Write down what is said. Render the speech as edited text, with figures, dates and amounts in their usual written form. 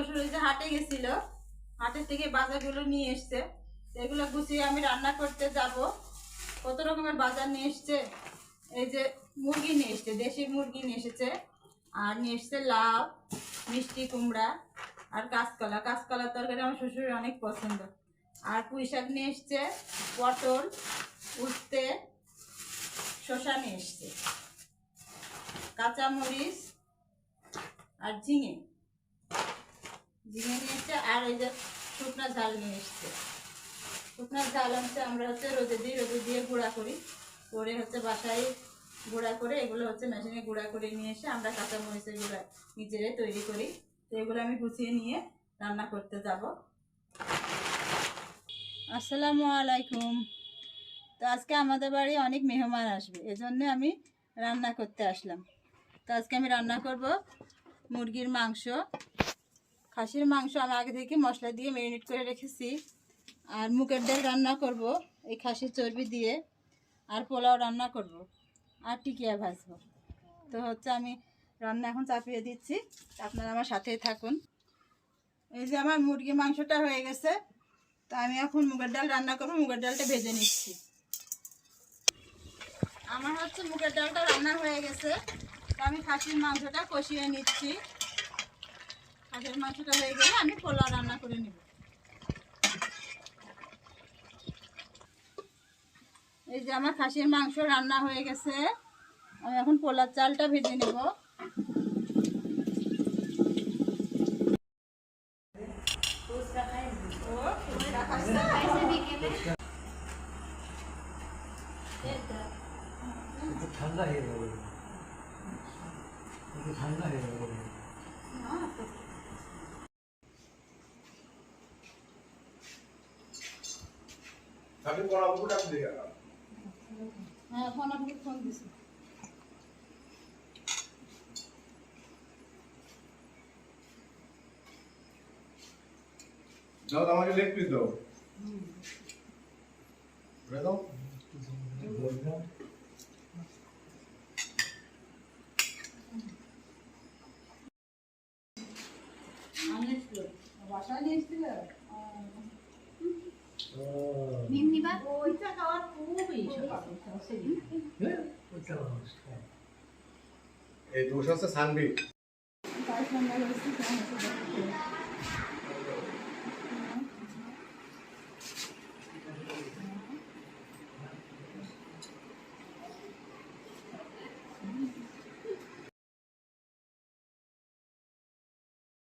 শ্বশুর ওই যে হাটে গেছিল, হাটের থেকে বাজারগুলো নিয়ে এসছে, এগুলো গুছিয়ে আমি রান্না করতে যাব। কত রকমের বাজার নিয়ে এসছে, এই যে মুরগি নিয়ে এসছে, দেশি মুরগি নিয়ে এসেছে, আর নিয়ে এসছে লাউ, মিষ্টি কুমড়া আর কাঁচকলা। কাঁচকলার তরকারি আমার শ্বশুরের অনেক পছন্দ। আর পুঁই শাক নিয়ে এসছে, পটল, উস্তে, শসা নিয়ে এসছে, কাঁচামরিচ আর ঝিঙে নিয়ে এসছে, আর এই যে শুকনা ঝাল নিয়ে এসছে। শুকনা ঝাল হচ্ছে আমরা রোদে দিয়ে গুঁড়া করি, করে বাসায় গুঁড়া করে, এগুলো মেশিনে গুঁড়া করে নিয়ে এসে আমরা কাঁচামরিচের গুঁড়া নিজেরাই তৈরি করি। তো এগুলো আমি গুছিয়ে নিয়ে রান্না করতে যাব। আসসালামু আলাইকুম। তো আজকে আমাদের বাড়ি অনেক মেহমান আসবে, এজন্য আমি রান্না করতে আসলাম। তো আজকে আমি রান্না করব মুরগির মাংস, খাসির মাংস আমি আগে থেকে মশলা দিয়ে ম্যারিনেট করে রেখেছি। আর মুগের ডাল রান্না করব এই খাসির চর্বি দিয়ে, আর পোলাও রান্না করব, আর টিকিয়া ভাজবো। তো আমি রান্না এখন চাপিয়ে দিচ্ছি, আপনারা আমার সাথেই থাকুন। এই যে আমার মুরগির মাংসটা হয়ে গেছে, তো আমি এখন মুগের ডাল রান্না করব। মুগের ডালটা ভেজে নিচ্ছি। আমার মুগের ডালটা রান্না হয়ে গেছে, তো আমি খাসির মাংসটা কষিয়ে নিচ্ছি। খাসির মাংসটা হয়ে গেলে আমি পোলাও রান্না করে নেব। এই যে আমার খাসির মাংস রান্না হয়ে গেছে, আমি এখন পোলার চালটা ভেজে নেব। ঠান্ডা হয়ে যাবে, ঠান্ডা হয়ে যাবে। আমি পড়াবো ডাক দিয়ে হ্যাঁ, ফোন আপনি ফোন দিছি। দাও, আমাকে লেগ পিস দাও। দাও বাসায় নিয়ে এসেছিল ওইটা খাওয়ার খুবই এই দোষ হচ্ছে সানবি। 5 নম্বর হচ্ছে